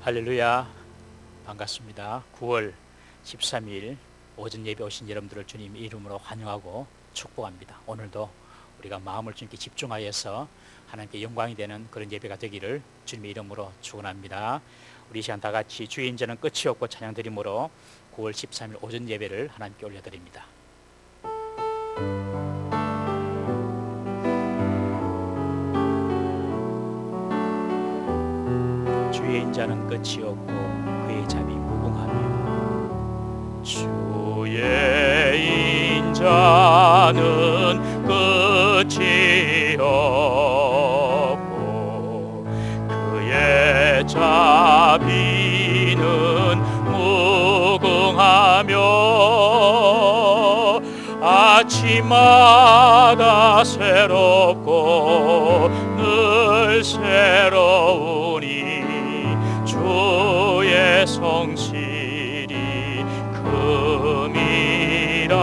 할렐루야, 반갑습니다. 9월 13일 오전 예배 오신 여러분들을 주님 이름으로 환영하고 축복합니다. 오늘도 우리가 마음을 주님께 집중하여서 하나님께 영광이 되는 그런 예배가 되기를 주님의 이름으로 축원합니다. 우리 이 시간 다 같이 주의 인자는 끝이 없고 찬양 드림으로 9월 13일 오전 예배를 하나님께 올려드립니다. 주의 인자는 끝이 없고 그의 잠이 무궁하며 주의 인자는 끝이 없고 그의 자비는 무궁하며 아침마다 새롭고 늘 새로우니 주의 성실이 금이라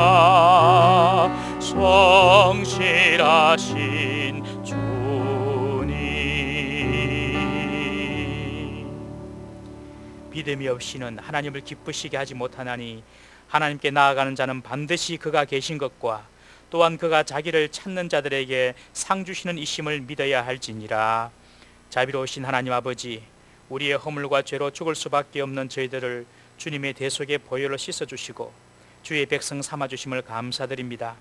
성실하신 주님. 믿음이 없이는 하나님을 기쁘시게 하지 못하나니 하나님께 나아가는 자는 반드시 그가 계신 것과 또한 그가 자기를 찾는 자들에게 상 주시는 이심을 믿어야 할지니라. 자비로우신 하나님 아버지, 우리의 허물과 죄로 죽을 수밖에 없는 저희들을 주님의 대속의 보혈로 씻어주시고 주의 백성 삼아주심을 감사드립니다.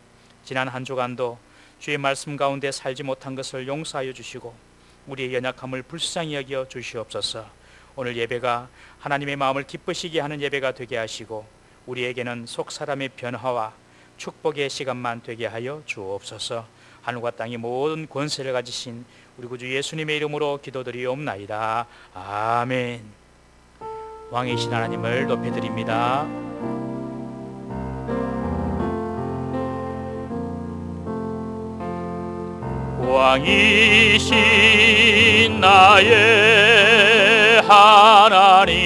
지난 한 주간도 주의 말씀 가운데 살지 못한 것을 용서하여 주시고 우리의 연약함을 불쌍히 여겨 주시옵소서. 오늘 예배가 하나님의 마음을 기쁘시게 하는 예배가 되게 하시고 우리에게는 속사람의 변화와 축복의 시간만 되게 하여 주옵소서. 하늘과 땅의 모든 권세를 가지신 우리 구주 예수님의 이름으로 기도드리옵나이다. 아멘. 왕이신 하나님을 높여드립니다. 왕이신 나의 하나님,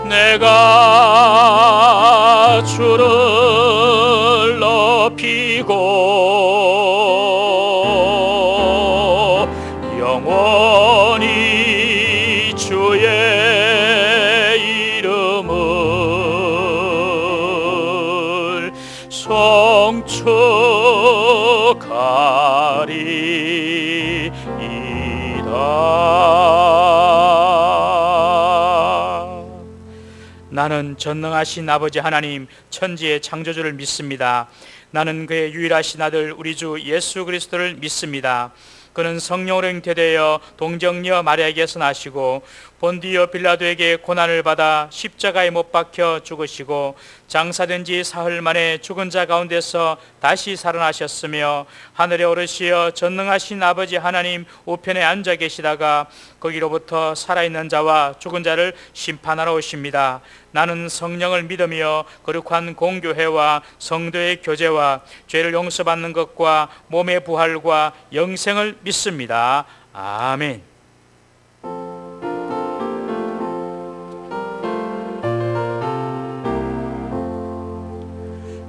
내가 주를 높이고 영원히 주의 이름을 성축하리이다. 나는 전능하신 아버지 하나님 천지의 창조주를 믿습니다. 나는 그의 유일하신 아들 우리 주 예수 그리스도를 믿습니다. 그는 성령으로 잉태되어 동정녀 마리아에게서 나시고 본디오 빌라도에게 고난을 받아 십자가에 못 박혀 죽으시고 장사된 지 사흘 만에 죽은 자 가운데서 다시 살아나셨으며 하늘에 오르시어 전능하신 아버지 하나님 우편에 앉아 계시다가 거기로부터 살아있는 자와 죽은 자를 심판하러 오십니다. 나는 성령을 믿으며 거룩한 공교회와 성도의 교제와 죄를 용서받는 것과 몸의 부활과 영생을 믿습니다. 아멘.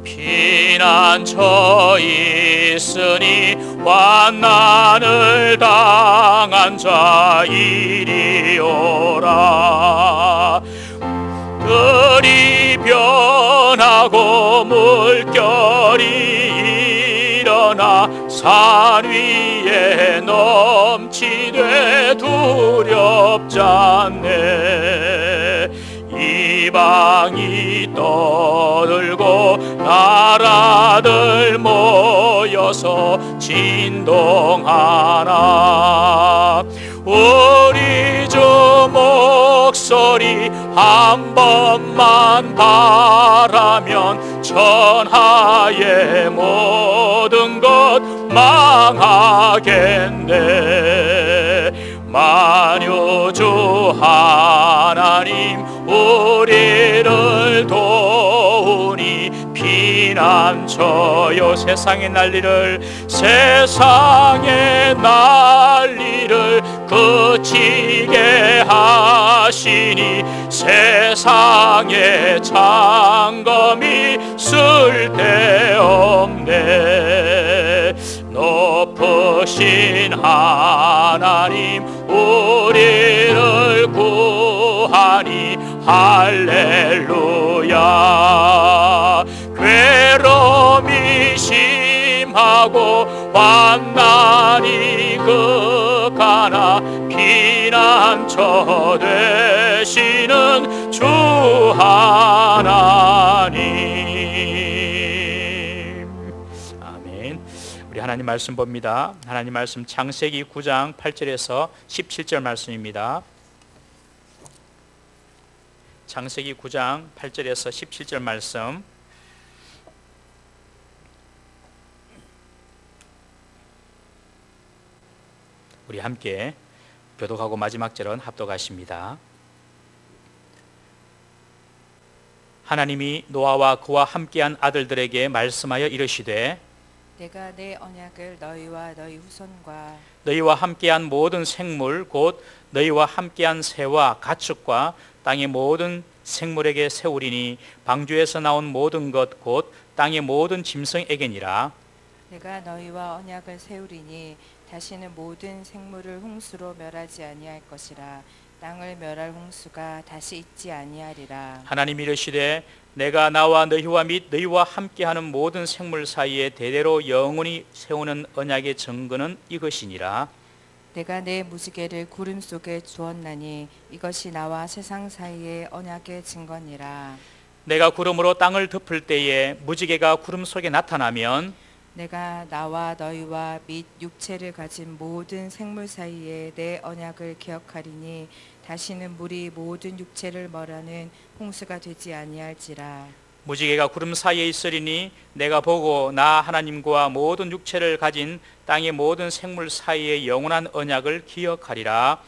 피난처 있으니 환난을 당한 자 이리 오라. 들이 변하고 물결이 일어나 산 위에 넘치되 두렵지 않네. 이방이 떠들고 나라들 모여서 진동하나. 우리 주 목소리 한 번만 바라면 천하의 모든 것 망하겠네. 만유주 하나님 우리를 도우니 피난처요. 세상의 난리를 그치게 하시니 세상의 장검이 쓸데없네. 높으신 하나님 주하니 할렐루야. 괴로움이 심하고 환난이 극하나 피난처 되시는 주 하나님. 아멘. 우리 하나님 말씀 봅니다. 하나님 말씀 창세기 9장 8절에서 17절 말씀입니다. 창세기 9장 8절에서 17절 말씀. 우리 함께 교독하고 마지막 절은 합독하십니다. 하나님이 노아와 그와 함께한 아들들에게 말씀하여 이르시되 내가 내 언약을 너희와 너희 후손과 너희와 함께한 모든 생물 곧 너희와 함께한 새와 가축과 땅의 모든 생물에게 세우리니 방주에서 나온 모든 것 곧 땅의 모든 짐승에게니라. 내가 너희와 언약을 세우리니 다시는 모든 생물을 홍수로 멸하지 아니할 것이라. 땅을 멸할 홍수가 다시 있지 아니하리라. 하나님이 이르시되 내가 나와 너희와 및 너희와 함께하는 모든 생물 사이에 대대로 영원히 세우는 언약의 증거는 이것이니라. 내가 내 무지개를 구름 속에 주었나니 이것이 나와 세상 사이의 언약의 증거니라. 내가 구름으로 땅을 덮을 때에 무지개가 구름 속에 나타나면 내가 나와 너희와 및 육체를 가진 모든 생물 사이에 내 언약을 기억하리니 다시는 물이 모든 육체를 멀어는 홍수가 되지 아니할지라. 무지개가 구름 사이에 있으리니 내가 보고 나 하나님과 모든 육체를 가진 땅의 모든 생물 사이의 영원한 언약을 기억하리라.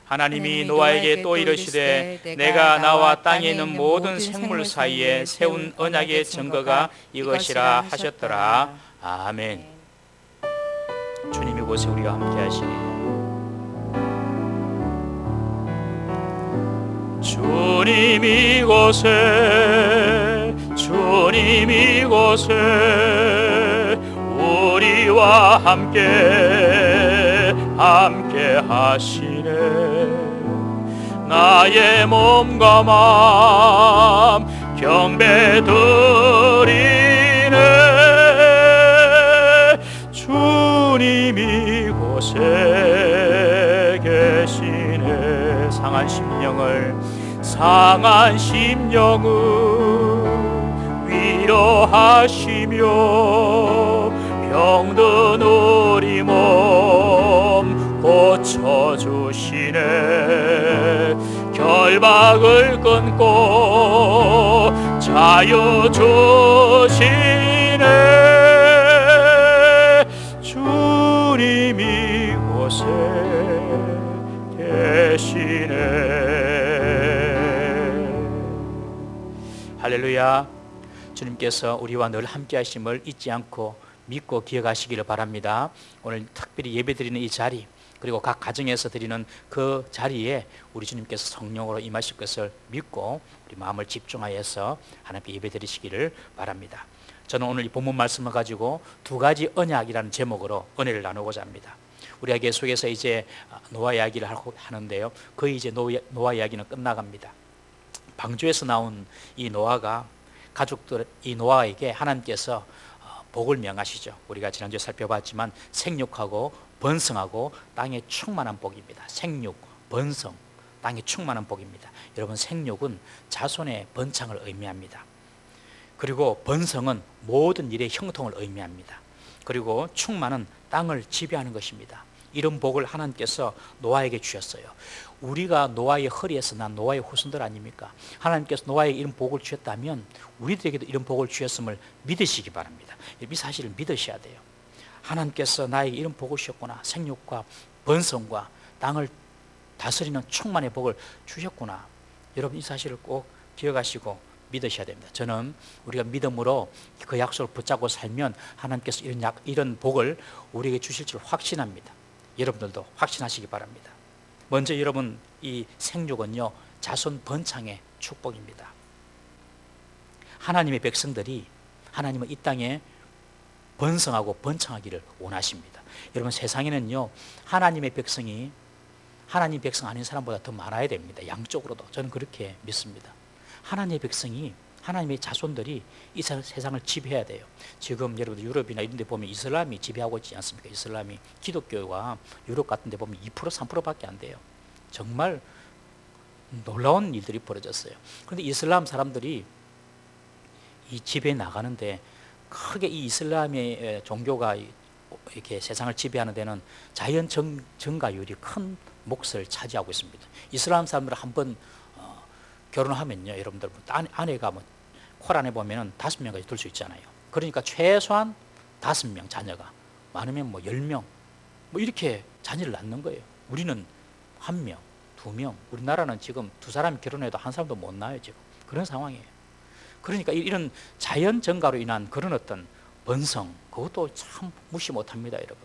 하나님이 노아에게 또 이르시되 내가 나와 땅에 있는 모든 생물 사이에 세운 언약의 증거가 이것이라 하셨더라. 아멘. 주님 이곳에 우리와 함께 하시니 주님 이곳에 우리와 함께 하시네. 나의 몸과 마음 경배 드리네. 주님 이곳에 계시네. 상한 심령을 위로하시며 병든 우리 몸 고쳐주시네. 결박을 끊고 자유 주시네. 주님 이곳에 계시네. 할렐루야. 주님께서 우리와 늘 함께 하심을 잊지 않고 믿고 기억하시기를 바랍니다. 오늘 특별히 예배드리는 이 자리, 그리고 각 가정에서 드리는 그 자리에 우리 주님께서 성령으로 임하실 것을 믿고 우리 마음을 집중하여서 하나님께 예배드리시기를 바랍니다. 저는 오늘 이 본문 말씀을 가지고 두 가지 언약이라는 제목으로 은혜를 나누고자 합니다. 우리가 계속해서 이제 노아 이야기를 하는데요, 거의 이제 노아 이야기는 끝나갑니다. 방주에서 나온 이 노아가 이 노아에게 하나님께서 복을 명하시죠. 우리가 지난주에 살펴봤지만 생육하고 번성하고 땅에 충만한 복입니다. 생육, 번성, 땅에 충만한 복입니다. 여러분, 생육은 자손의 번창을 의미합니다. 그리고 번성은 모든 일의 형통을 의미합니다. 그리고 충만은 땅을 지배하는 것입니다. 이런 복을 하나님께서 노아에게 주셨어요. 우리가 노아의 허리에서 난 노아의 후손들 아닙니까? 하나님께서 노아에게 이런 복을 주셨다면 우리들에게도 이런 복을 주셨음을 믿으시기 바랍니다. 이 사실을 믿으셔야 돼요. 하나님께서 나에게 이런 복을 주셨구나. 생육과 번성과 땅을 다스리는 충만의 복을 주셨구나. 여러분, 이 사실을 꼭 기억하시고 믿으셔야 됩니다. 저는 우리가 믿음으로 그 약속을 붙잡고 살면 하나님께서 이런 복을 우리에게 주실 줄 확신합니다. 여러분들도 확신하시기 바랍니다. 먼저 여러분, 이 생육은요, 자손 번창의 축복입니다. 하나님의 백성들이, 하나님은 이 땅에 번성하고 번창하기를 원하십니다. 여러분, 세상에는요, 하나님의 백성이 하나님 백성 아닌 사람보다 더 많아야 됩니다. 양쪽으로도. 저는 그렇게 믿습니다. 하나님의 백성이, 하나님의 자손들이 이 세상을 지배해야 돼요. 지금 여러분들 유럽이나 이런 데 보면 이슬람이 지배하고 있지 않습니까? 이슬람이. 기독교가 유럽 같은 데 보면 2% 3%밖에 안 돼요. 정말 놀라운 일들이 벌어졌어요. 그런데 이슬람 사람들이 이 지배에 나가는데 크게 이 이슬람의 종교가 이렇게 세상을 지배하는 데는 자연 증가율이 큰 몫을 차지하고 있습니다. 이슬람 사람들 한번 결혼하면요, 여러분들 아내가 뭐 콜 안에 보면은 5명까지 둘 수 있잖아요. 그러니까 최소한 5명 자녀가, 많으면 뭐 10명 뭐 이렇게 자녀를 낳는 거예요. 우리는 1명, 2명, 우리나라는 지금 2사람이 결혼해도 1사람도 못 낳아요. 지금 그런 상황이에요. 그러니까 이런 자연 증가로 인한 그런 어떤 번성, 그것도 참 무시 못합니다, 여러분.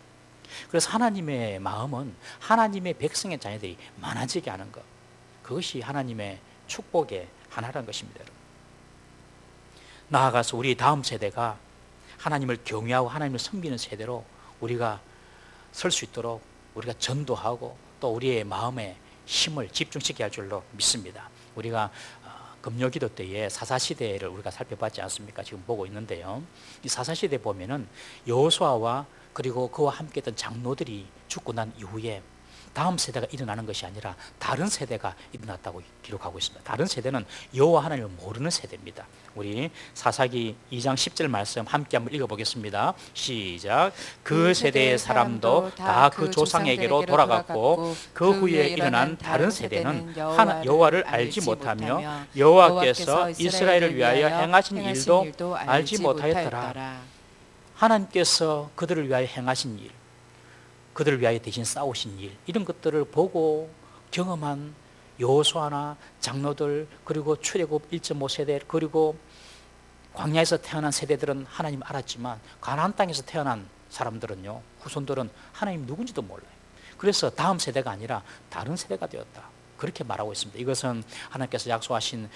그래서 하나님의 마음은 하나님의 백성의 자녀들이 많아지게 하는 것, 그것이 하나님의 축복의 하나라는 것입니다, 여러분. 나아가서 우리 다음 세대가 하나님을 경외하고 하나님을 섬기는 세대로 우리가 설 수 있도록 우리가 전도하고 또 우리의 마음에 힘을 집중시켜야 할 줄로 믿습니다. 우리가 금요기도 때에 사사시대를 우리가 살펴봤지 않습니까? 지금 보고 있는데요. 이 사사시대 보면은 여호수아와 그리고 그와 함께했던 장로들이 죽고 난 이후에 다음 세대가 일어나는 것이 아니라 다른 세대가 일어났다고 기록하고 있습니다. 다른 세대는 여호와 하나님을 모르는 세대입니다. 우리 사사기 2장 10절 말씀 함께 한번 읽어보겠습니다. 시작. 그 세대의 사람도 다 그 조상에게로 돌아갔고 그 후에 일어난 다른 세대는 여호와를 알지 못하며 여호와께서 이스라엘을 위하여 행하신 일도 알지 못하였더라. 하나님께서 그들을 위하여 행하신 일, 그들을 위하여 대신 싸우신 일, 이런 것들을 보고 경험한 여호수아나 장로들, 그리고 출애굽 1.5세대, 그리고 광야에서 태어난 세대들은 하나님 알았지만 가나안 땅에서 태어난 사람들은요, 후손들은 하나님 누군지도 몰라요. 그래서 다음 세대가 아니라 다른 세대가 되었다, 그렇게 말하고 있습니다. 이것은 하나님께서 약속하신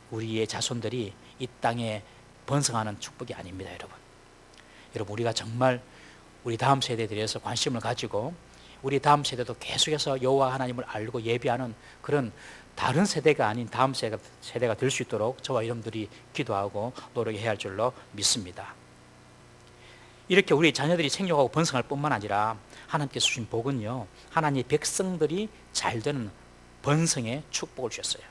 우리의 자손들이 이 땅에 번성하는 축복이 아닙니다, 여러분. 여러분, 우리가 정말 우리 다음 세대에 대해서 관심을 가지고 우리 다음 세대도 계속해서 여호와 하나님을 알고 예배하는 그런 다른 세대가 아닌 다음 세대가 될 수 있도록 저와 여러분들이 기도하고 노력해야 할 줄로 믿습니다. 이렇게 우리 자녀들이 생육하고 번성할 뿐만 아니라 하나님께서 주신 복은요, 하나님의 백성들이 잘 되는 번성의 축복을 주셨어요.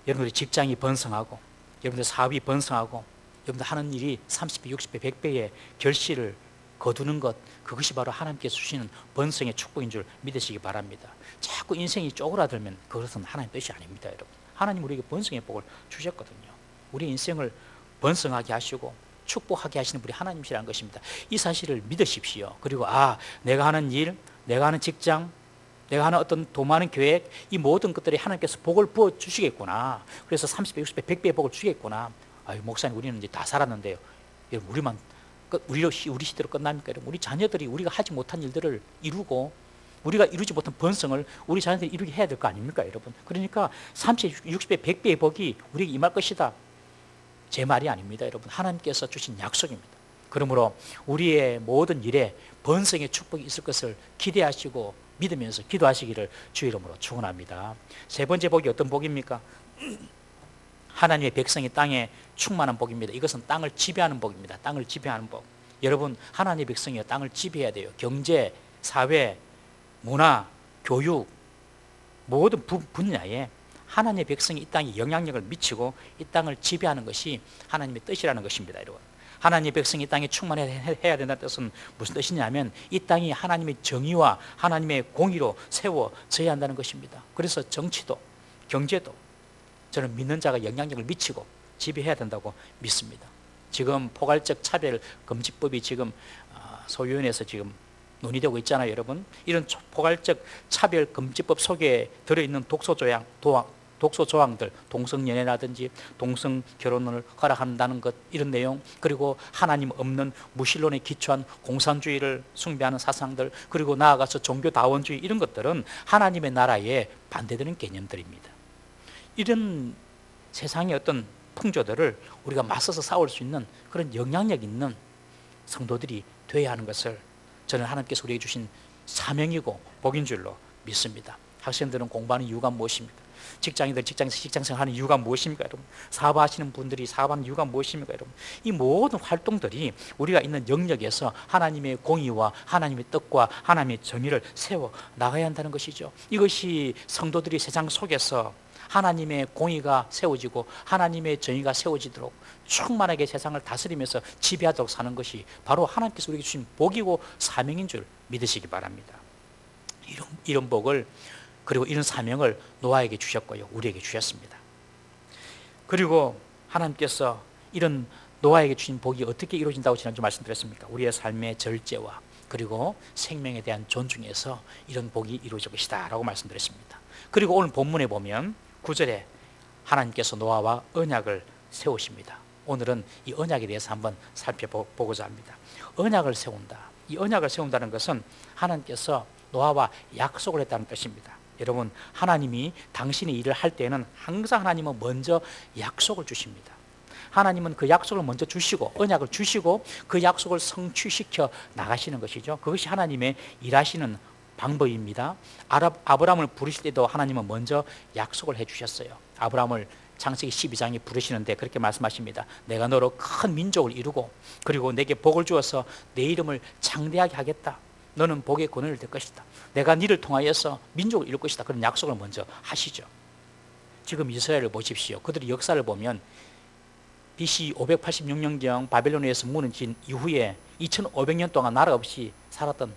여러분들이 직장이 번성하고, 여러분들 사업이 번성하고, 여러분들 하는 일이 30배, 60배, 100배의 결실을 거두는 것, 그것이 바로 하나님께서 주시는 번성의 축복인 줄 믿으시기 바랍니다. 자꾸 인생이 쪼그라들면 그것은 하나님 뜻이 아닙니다, 여러분. 하나님 우리에게 번성의 복을 주셨거든요. 우리 인생을 번성하게 하시고 축복하게 하시는 분이 하나님이시라는 것입니다. 이 사실을 믿으십시오. 그리고 내가 하는 일, 내가 하는 직장, 내가 하는 어떤 도모하는 계획, 이 모든 것들이 하나님께서 복을 부어주시겠구나. 그래서 30배, 60배, 100배의 복을 주겠구나. 목사님, 우리는 이제 다 살았는데요, 여러분, 우리 시대로 끝납니까? 여러분, 우리 자녀들이 우리가 하지 못한 일들을 이루고 우리가 이루지 못한 번성을 우리 자녀들이 이루게 해야 될 거 아닙니까, 여러분? 그러니까 30배, 60배, 100배의 복이 우리에게 임할 것이다, 제 말이 아닙니다, 여러분. 하나님께서 주신 약속입니다. 그러므로 우리의 모든 일에 번성의 축복이 있을 것을 기대하시고 믿으면서 기도하시기를 주의 이름으로 축원합니다. 세 번째 복이 어떤 복입니까? 하나님의 백성이 땅에 충만한 복입니다. 이것은 땅을 지배하는 복입니다. 땅을 지배하는 복. 여러분, 하나님의 백성이 땅을 지배해야 돼요. 경제, 사회, 문화, 교육, 모든 분야에 하나님의 백성이 이 땅에 영향력을 미치고 이 땅을 지배하는 것이 하나님의 뜻이라는 것입니다, 여러분. 하나님의 백성이 이 땅에 충만해야 된다는 뜻은 무슨 뜻이냐면 이 땅이 하나님의 정의와 하나님의 공의로 세워져야 한다는 것입니다. 그래서 정치도, 경제도 저는 믿는 자가 영향력을 미치고 지배해야 된다고 믿습니다. 지금 포괄적 차별 금지법이 지금 소위원회에서 지금 논의되고 있잖아요, 여러분. 이런 포괄적 차별 금지법 속에 들어있는 독소 조항들, 동성연애라든지 동성 결혼을 허락한다는 것, 이런 내용, 그리고 하나님 없는 무신론에 기초한 공산주의를 숭배하는 사상들, 그리고 나아가서 종교다원주의, 이런 것들은 하나님의 나라에 반대되는 개념들입니다. 이런 세상의 어떤 풍조들을 우리가 맞서서 싸울 수 있는 그런 영향력 있는 성도들이 되어야 하는 것을 저는 하나님께서 우리에게 주신 사명이고 복인 줄로 믿습니다. 학생들은 공부하는 이유가 무엇입니까? 직장인들 직장에서 직장생활 하는 이유가 무엇입니까, 여러분? 사업하시는 분들이 사업하는 이유가 무엇입니까, 여러분? 이 모든 활동들이 우리가 있는 영역에서 하나님의 공의와 하나님의 뜻과 하나님의 정의를 세워 나가야 한다는 것이죠. 이것이 성도들이 세상 속에서 하나님의 공의가 세워지고 하나님의 정의가 세워지도록 충만하게 세상을 다스리면서 지배하도록 사는 것이 바로 하나님께서 우리에게 주신 복이고 사명인 줄 믿으시기 바랍니다. 이런 복을 그리고 이런 사명을 노아에게 주셨고요, 우리에게 주셨습니다. 그리고 하나님께서 이런 노아에게 주신 복이 어떻게 이루어진다고 지난주 말씀드렸습니까? 우리의 삶의 절제와 그리고 생명에 대한 존중에서 이런 복이 이루어질 것이다 라고 말씀드렸습니다. 그리고 오늘 본문에 보면 9절에 하나님께서 노아와 언약을 세우십니다. 오늘은 이 언약에 대해서 한번 살펴보고자 합니다. 언약을 세운다. 이 언약을 세운다는 것은 하나님께서 노아와 약속을 했다는 뜻입니다. 여러분, 하나님이 당신의 일을 할 때는 항상 하나님은 먼저 약속을 주십니다. 하나님은 그 약속을 먼저 주시고 언약을 주시고 그 약속을 성취시켜 나가시는 것이죠. 그것이 하나님의 일하시는 방법입니다. 아브라함을 부르실 때도 하나님은 먼저 약속을 해주셨어요. 아브라함을 창세기 12장에 부르시는데 그렇게 말씀하십니다. 내가 너로 큰 민족을 이루고 그리고 내게 복을 주어서 내 이름을 창대하게 하겠다. 너는 복의 권한을 될 것이다. 내가 너를 통하여서 민족을 이룰 것이다. 그런 약속을 먼저 하시죠. 지금 이스라엘을 보십시오. 그들의 역사를 보면 BC 586년경 바벨론에서 무너진 이후에 2500년 동안 나라 없이 살았던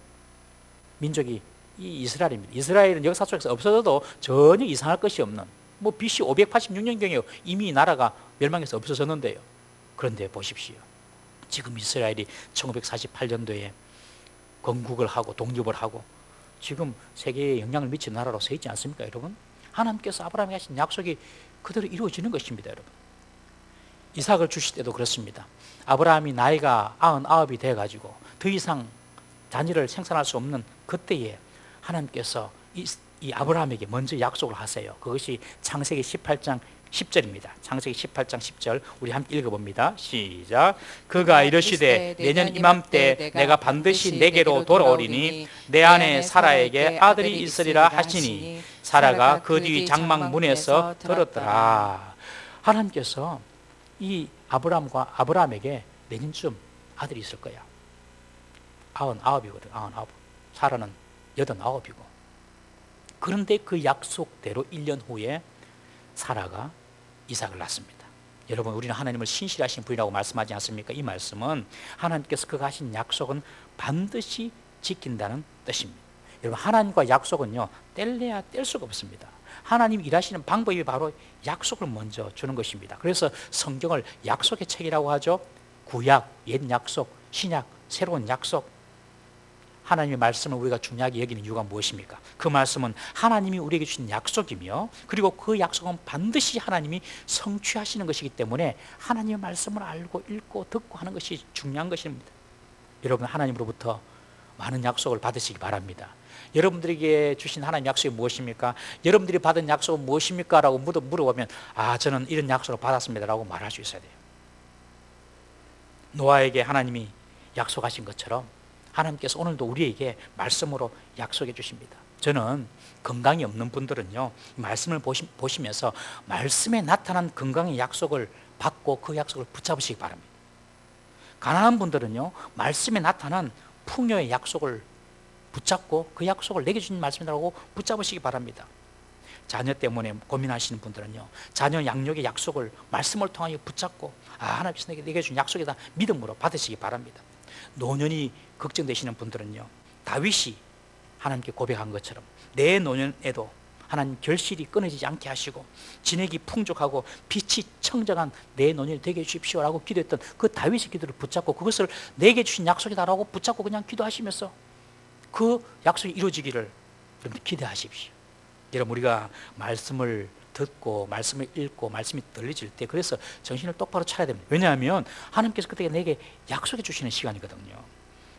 민족이 이 이스라엘입니다. 이스라엘은 역사 속에서 없어져도 전혀 이상할 것이 없는 BC 586년경에 이미 나라가 멸망해서 없어졌는데요. 그런데 보십시오. 지금 이스라엘이 1948년도에 건국을 하고 독립을 하고 지금 세계에 영향을 미치는 나라로 서 있지 않습니까, 여러분? 하나님께서 아브라함에게 하신 약속이 그대로 이루어지는 것입니다, 여러분. 이삭을 주실 때도 그렇습니다. 아브라함이 나이가 99이 돼가지고 더 이상 자녀를 생산할 수 없는 그때에 하나님께서 이 아브라함에게 먼저 약속을 하세요. 그것이 창세기 18장 10절입니다. 창세기 18장 10절 우리 함께 읽어봅니다. 시작. 그가 이르시되 내년 이맘때 내가 반드시 내게로 돌아오리니 내 아내 사라에게 아들이 있으리라 하시니 사라가 그 뒤 장막 문에서 들었더라. 하나님께서 이 아브라함에게 내년쯤 아들이 있을 거야. 99이거든. 99. 사라는 89이고. 그런데 그 약속대로 1년 후에 사라가 이삭을 낳습니다. 여러분, 우리는 하나님을 신실하신 분이라고 말씀하지 않습니까? 이 말씀은 하나님께서 그가 하신 약속은 반드시 지킨다는 뜻입니다. 여러분, 하나님과 약속은요, 뗄래야 뗄 수가 없습니다. 하나님 일하시는 방법이 바로 약속을 먼저 주는 것입니다. 그래서 성경을 약속의 책이라고 하죠. 구약, 옛 약속, 신약, 새로운 약속. 하나님의 말씀을 우리가 중요하게 여기는 이유가 무엇입니까? 그 말씀은 하나님이 우리에게 주신 약속이며 그리고 그 약속은 반드시 하나님이 성취하시는 것이기 때문에 하나님의 말씀을 알고 읽고 듣고 하는 것이 중요한 것입니다. 여러분, 하나님으로부터 많은 약속을 받으시기 바랍니다. 여러분들에게 주신 하나님 약속이 무엇입니까? 여러분들이 받은 약속은 무엇입니까? 라고 물어보면 저는 이런 약속을 받았습니다 라고 말할 수 있어야 돼요. 노아에게 하나님이 약속하신 것처럼 하나님께서 오늘도 우리에게 말씀으로 약속해 주십니다. 저는 건강이 없는 분들은요, 말씀을 보시면서 말씀에 나타난 건강의 약속을 받고 그 약속을 붙잡으시기 바랍니다. 가난한 분들은요, 말씀에 나타난 풍요의 약속을 붙잡고 그 약속을 내게 주신 말씀이라고 붙잡으시기 바랍니다. 자녀 때문에 고민하시는 분들은요, 자녀 양육의 약속을 말씀을 통하여 붙잡고 하나님께서 내게 주신 약속이다 믿음으로 받으시기 바랍니다. 노년이 걱정되시는 분들은요, 다윗이 하나님께 고백한 것처럼 내 노년에도 하나님 결실이 끊어지지 않게 하시고 진액이 풍족하고 빛이 청정한 내 노년이 되게 해주십시오 라고 기도했던 그 다윗의 기도를 붙잡고 그것을 내게 주신 약속이다라고 붙잡고 그냥 기도하시면서 그 약속이 이루어지기를 여러분들 기대하십시오. 여러분, 우리가 말씀을 듣고 말씀을 읽고 말씀이 들려질 때 그래서 정신을 똑바로 차려야 됩니다. 왜냐하면 하나님께서 그때 내게 약속해 주시는 시간이거든요.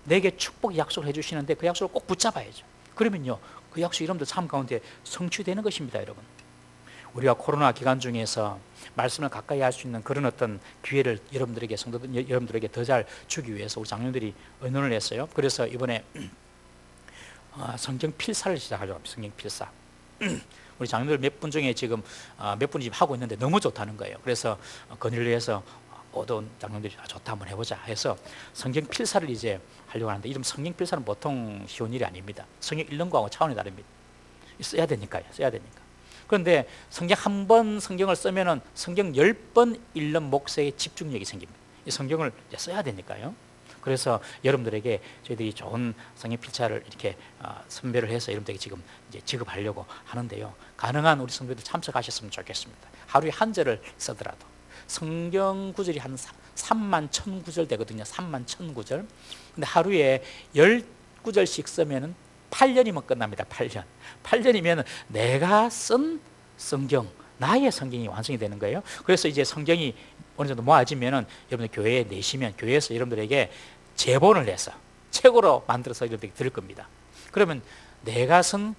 내게 축복 약속을 해주시는데 그 약속을 꼭 붙잡아야죠. 그러면요, 그 약속 이름도 삶 가운데 성취되는 것입니다. 여러분, 우리가 코로나 기간 중에서 말씀을 가까이 할 수 있는 그런 어떤 기회를 여러분들에게, 성도들 여러분들에게 더 잘 주기 위해서 우리 장로들이 의논을 했어요. 그래서 이번에 성경 필사를 시작하죠. 성경 필사. 우리 장로들 몇 분 중에 지금 몇 분이 지금 하고 있는데 너무 좋다는 거예요. 그래서 건의를 해서 어떤 장로들이 좋다 한번 해보자 해서 성경 필사를 이제 하려고 하는데, 이름 성경 필사는 보통 쉬운 일이 아닙니다. 성경 읽는 거하고 차원이 다릅니다. 써야 되니까요. 써야 되니까. 그런데 성경 한 번 성경을 쓰면은 성경 10번 읽는 목사의 집중력이 생깁니다. 이 성경을 이제 써야 되니까요. 그래서 여러분들에게 저희들이 좋은 성경 필사를 이렇게 선별을 해서 여러분들에게 지금 이제 지급하려고 하는데요. 가능한 우리 성도들 참석하셨으면 좋겠습니다. 하루에 한 절을 쓰더라도 성경 구절이 한 3만 1000구절 되거든요. 3만 1000구절. 근데 하루에 10구절씩 쓰면은 8년이면 끝납니다. 8년. 8년이면 내가 쓴 성경, 나의 성경이 완성이 되는 거예요. 그래서 이제 성경이 어느 정도 모아지면은 여러분들 교회에 내시면 교회에서 여러분들에게 제본을 해서 책으로 만들어서 여러분들에게 드릴 겁니다. 그러면 내가 쓴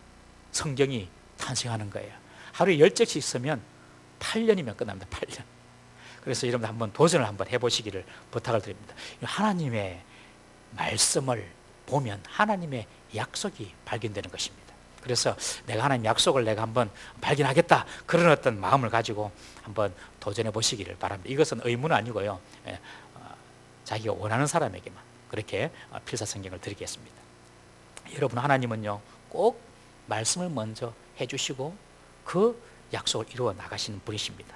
성경이 탄생하는 거예요. 하루에 10절씩 쓰면 8년이면 끝납니다. 8년. 그래서 여러분들 한번 도전을 한번 해보시기를 부탁을 드립니다. 하나님의 말씀을 보면 하나님의 약속이 발견되는 것입니다. 그래서 내가 하나님 약속을 내가 한번 발견하겠다, 그런 어떤 마음을 가지고 한번 도전해 보시기를 바랍니다. 이것은 의무는 아니고요, 자기가 원하는 사람에게만 그렇게 필사 성경을 드리겠습니다. 여러분, 하나님은요 꼭 말씀을 먼저 해주시고 그 약속을 이루어 나가시는 분이십니다.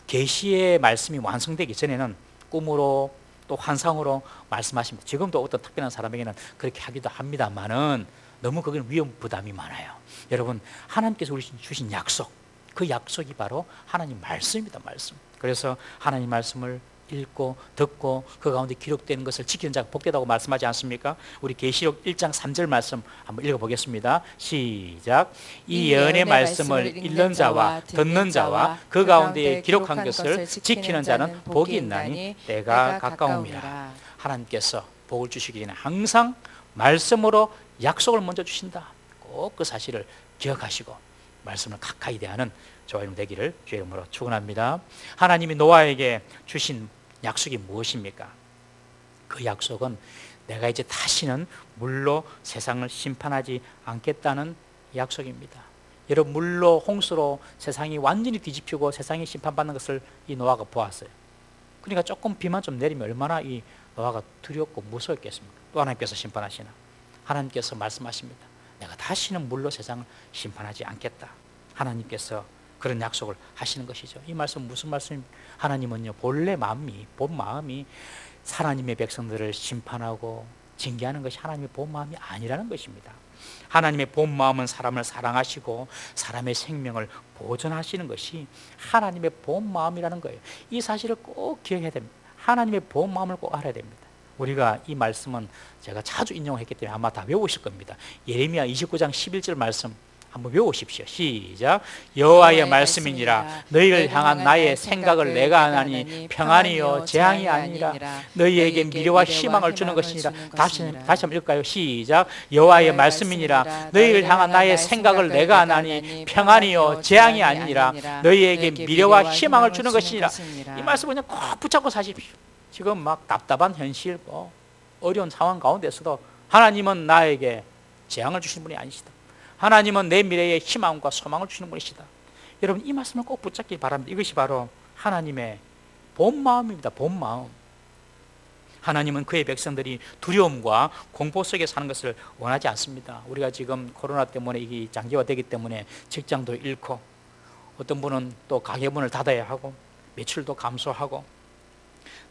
계시의 말씀이 완성되기 전에는 꿈으로 또 환상으로 말씀하십니다. 지금도 어떤 특별한 사람에게는 그렇게 하기도 합니다만은 너무 거기는 위험 부담이 많아요. 여러분, 하나님께서 우리 주신 약속, 그 약속이 바로 하나님 말씀입니다. 말씀. 그래서 하나님 말씀을 읽고 듣고 그 가운데 기록되는 것을 지키는 자가 복되다고 말씀하지 않습니까? 우리 계시록 1장 3절 말씀 한번 읽어보겠습니다. 시작. 이 예언의 말씀을 읽는 자와 듣는 자와 그 가운데 기록한 것을 지키는 자는 복이 있나니 때가 가까움이라. 하나님께서 복을 주시기 전에 항상 말씀으로 약속을 먼저 주신다. 꼭 그 사실을 기억하시고 말씀을 가까이 대하는 저와 여러분 되기를 주의 이름으로 축원합니다. 하나님이 노아에게 주신 약속이 무엇입니까? 그 약속은 내가 이제 다시는 물로 세상을 심판하지 않겠다는 약속입니다. 여러분, 물로 홍수로 세상이 완전히 뒤집히고 세상이 심판받는 것을 이 노아가 보았어요. 그러니까 조금 비만 좀 내리면 얼마나 이 노아가 두렵고 무서웠겠습니까? 또 하나님께서 심판하시나? 하나님께서 말씀하십니다. 내가 다시는 물로 세상을 심판하지 않겠다. 하나님께서 그런 약속을 하시는 것이죠. 이 말씀은 무슨 말씀입니까? 하나님은요 본 마음이 하나님의 백성들을 심판하고 징계하는 것이 하나님의 본 마음이 아니라는 것입니다. 하나님의 본 마음은 사람을 사랑하시고 사람의 생명을 보존하시는 것이 하나님의 본 마음이라는 거예요. 이 사실을 꼭 기억해야 됩니다. 하나님의 본 마음을 꼭 알아야 됩니다. 우리가 이 말씀은 제가 자주 인용했기 때문에 아마 다 외우실 겁니다. 예레미야 29장 11절 말씀 한번 외우십시오. 시작. 여호와의 말씀이니라. 너희를 향한 나의 생각을 내가 아나니 평안이요 재앙이 아니라 너희에게 미래와 희망을 주는 것이니라. 다시 한번 읽을까요? 시작. 여호와의 말씀이니라. 너희를 향한 나의 생각을 내가 아나니 평안이요 재앙이 아니라 너희에게 미래와 희망을 주는 것이니라. 이 말씀을 그냥 꼭 붙잡고 사십시오. 지금 막 답답한 현실, 어려운 상황 가운데서도 하나님은 나에게 재앙을 주시는 분이 아니시다. 하나님은 내 미래에 희망과 소망을 주시는 분이시다. 여러분, 이 말씀을 꼭 붙잡기 바랍니다. 이것이 바로 하나님의 본 마음입니다. 본 마음. 하나님은 그의 백성들이 두려움과 공포 속에 사는 것을 원하지 않습니다. 우리가 지금 코로나 때문에 이게 장기화되기 때문에 직장도 잃고 어떤 분은 또 가게 문을 닫아야 하고 매출도 감소하고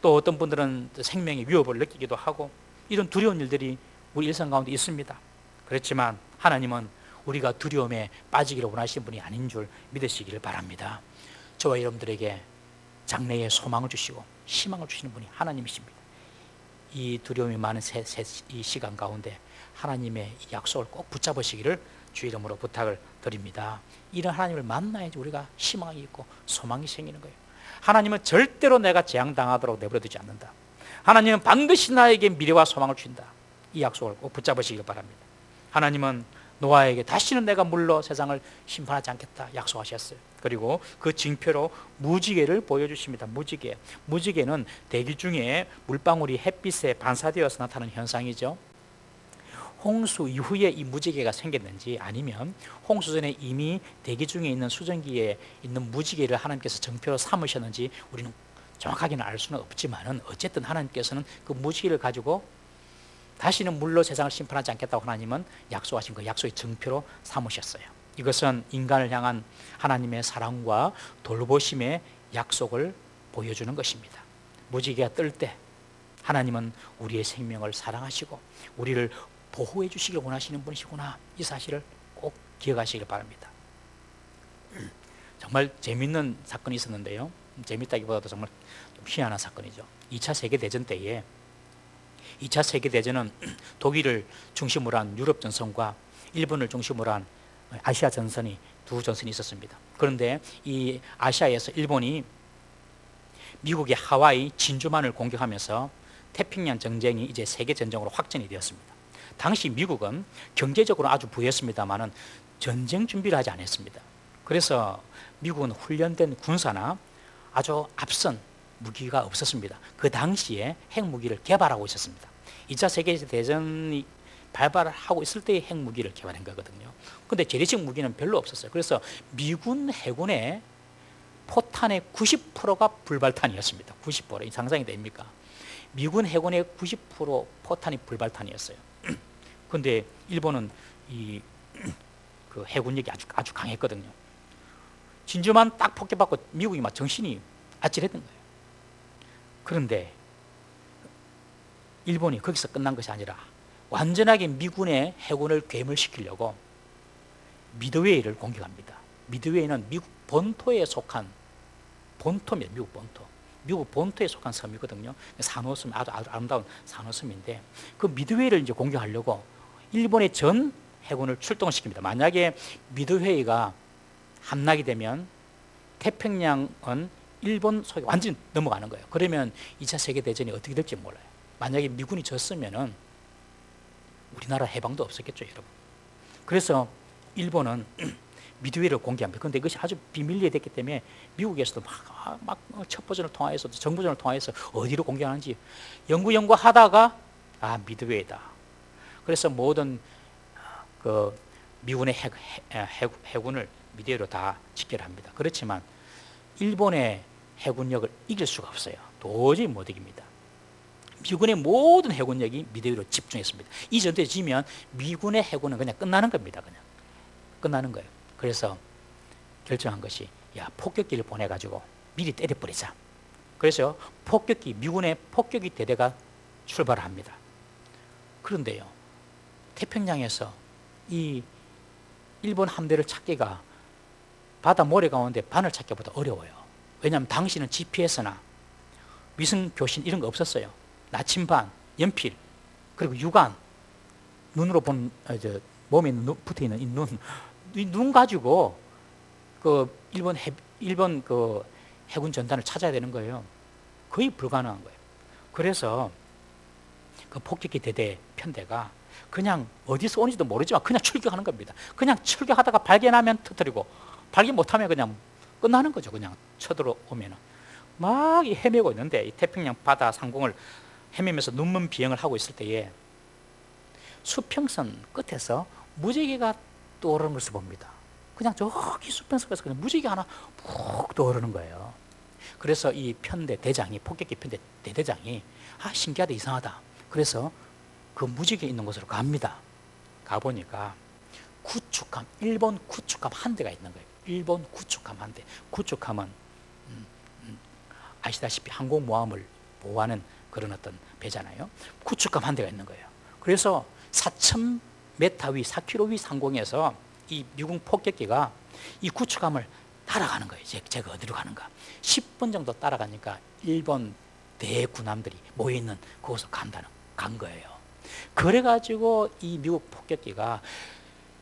또 어떤 분들은 생명의 위협을 느끼기도 하고 이런 두려운 일들이 우리 일상 가운데 있습니다. 그렇지만 하나님은 우리가 두려움에 빠지기를 원하시는 분이 아닌 줄 믿으시기를 바랍니다. 저와 여러분들에게 장래에 소망을 주시고 희망을 주시는 분이 하나님이십니다. 이 두려움이 많은 이 시간 가운데 하나님의 약속을 꼭 붙잡으시기를 주의 이름으로 부탁을 드립니다. 이런 하나님을 만나야지 우리가 희망이 있고 소망이 생기는 거예요. 하나님은 절대로 내가 재앙당하도록 내버려두지 않는다. 하나님은 반드시 나에게 미래와 소망을 주신다. 이 약속을 꼭 붙잡으시길 바랍니다. 하나님은 노아에게 다시는 내가 물로 세상을 심판하지 않겠다 약속하셨어요. 그리고 그 징표로 무지개를 보여주십니다. 무지개는 대기 중에 물방울이 햇빛에 반사되어서 나타나는 현상이죠. 홍수 이후에 이 무지개가 생겼는지 아니면 홍수 전에 이미 대기 중에 있는 수증기에 있는 무지개를 하나님께서 정표로 삼으셨는지 우리는 정확하게는 알 수는 없지만은 어쨌든 하나님께서는 그 무지개를 가지고 다시는 물로 세상을 심판하지 않겠다고 하나님은 약속하신 그 약속의 정표로 삼으셨어요. 이것은 인간을 향한 하나님의 사랑과 돌보심의 약속을 보여주는 것입니다. 무지개가 뜰 때 하나님은 우리의 생명을 사랑하시고 우리를 보호해 주시길 원하시는 분이시구나, 이 사실을 꼭 기억하시길 바랍니다. 정말 재밌는 사건이 있었는데요, 재밌다기보다도 정말 좀 희한한 사건이죠. 2차 세계대전 때에 2차 세계대전은 독일을 중심으로 한 유럽 전선과 일본을 중심으로 한 아시아 전선이 두 전선이 있었습니다. 그런데 이 아시아에서 일본이 미국의 하와이 진주만을 공격하면서 태평양 전쟁이 이제 세계 전쟁으로 확전이 되었습니다. 당시 미국은 경제적으로 아주 부유했습니다만은 전쟁 준비를 하지 않았습니다. 그래서 미국은 훈련된 군사나 아주 앞선 무기가 없었습니다. 그 당시에 핵무기를 개발하고 있었습니다. 2차 세계대전이 발발하고 있을 때의 핵무기를 개발한 거거든요. 근데 재래식 무기는 별로 없었어요. 그래서 미군 해군의 포탄의 90%가 불발탄이었습니다. 90%. 상상이 됩니까? 미군 해군의 90% 포탄이 불발탄이었어요. 근데 일본은 그 해군력이 아주 강했거든요. 진주만 딱 폭격받고 미국이 막 정신이 아찔했던 거예요. 그런데 일본이 거기서 끝난 것이 아니라 완전하게 미군의 해군을 괴물시키려고 미드웨이를 공격합니다. 미드웨이는 미국 본토에 속한 본토입니다. 미국 본토에 속한 섬이거든요. 산호섬, 아주 아름다운 산호섬인데 그 미드웨이를 이제 공격하려고 일본의 전 해군을 출동을 시킵니다. 만약에 미드웨이가 함락이 되면 태평양은 일본 속에 완전히 넘어가는 거예요. 그러면 2차 세계대전이 어떻게 될지 몰라요. 만약에 미군이 졌으면은 우리나라 해방도 없었겠죠, 여러분. 그래서 일본은 미드웨이를 공개합니다. 그런데 이것이 아주 비밀리에 됐기 때문에 미국에서도 막 첩보전을 통해서 정보전을 통해서 어디로 공개하는지 연구하다가 미드웨이다. 그래서 모든 그 미군의 해군을 미드웨이로 다 직결합니다. 그렇지만 일본의 해군력을 이길 수가 없어요. 도저히 못 이깁니다. 미군의 모든 해군력이 미드웨이로 집중했습니다. 이 전투에 지면 미군의 해군은 그냥 끝나는 겁니다. 그냥 끝나는 거예요. 그래서 결정한 것이 폭격기를 보내가지고 미리 때려버리자. 그래서 미군의 폭격기 대대가 출발을 합니다. 그런데요, 태평양에서 이 일본 함대를 찾기가 바다 모래 가운데 바늘 찾기보다 어려워요. 왜냐하면 당시는 GPS나 위성 교신 이런 거 없었어요. 나침반, 연필, 그리고 육안, 눈으로 본 몸에 붙어 있는 이 눈 가지고 그 일본 그 해군 전단을 찾아야 되는 거예요. 거의 불가능한 거예요. 그래서 그 폭격기 대대 편대가 그냥 어디서 오는지도 모르지만 그냥 출격하는 겁니다. 그냥 출격하다가 발견하면 터뜨리고 발견 못하면 그냥 끝나는 거죠. 그냥 쳐들어오면은 막 헤매고 있는데 이 태평양 바다 상공을 헤매면서 눈먼 비행을 하고 있을 때에 수평선 끝에서 무지개가 떠오르는 것을 봅니다. 그냥 저기 수평선에서 그냥 무지개 하나 푹 떠오르는 거예요. 그래서 이 편대 대장이, 폭격기 편대 대대장이 신기하다, 이상하다. 그래서 그 무지개 있는 곳으로 갑니다. 가보니까 구축함, 일본 구축함 한 대가 있는 거예요. 일본 구축함 한 대. 구축함은 아시다시피 항공모함을 보호하는 그런 어떤 배잖아요. 구축함 한 대가 있는 거예요. 그래서 4,000m 위, 4km 위 상공에서 이 미군 폭격기가 이 구축함을 따라가는 거예요. 제가 어디로 가는가. 10분 정도 따라가니까 일본 대군함들이 모여있는 그곳으로 간 거예요. 그래가지고 이 미국 폭격기가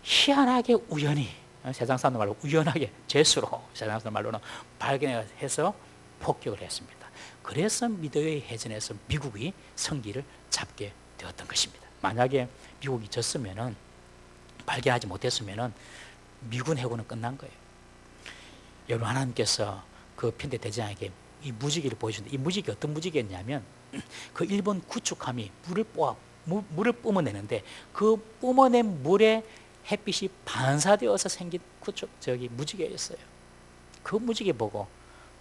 희한하게 우연히, 세상 사람 말로 우연하게 재수로 세상 사람 말로는 발견해서 폭격을 했습니다. 그래서 미드웨이 해전에서 미국이 성기를 잡게 되었던 것입니다. 만약에 미국이 졌으면은, 발견하지 못했으면은 미군 해군은 끝난 거예요. 여러분, 하나님께서 그 편대 대장에게 이 무지개를 보여주는데, 이 무지개 어떤 무지개였냐면 그 일본 구축함이 물을 물을 뿜어내는데 그 뿜어낸 물에 햇빛이 반사되어서 생긴 무지개였어요. 그 무지개 보고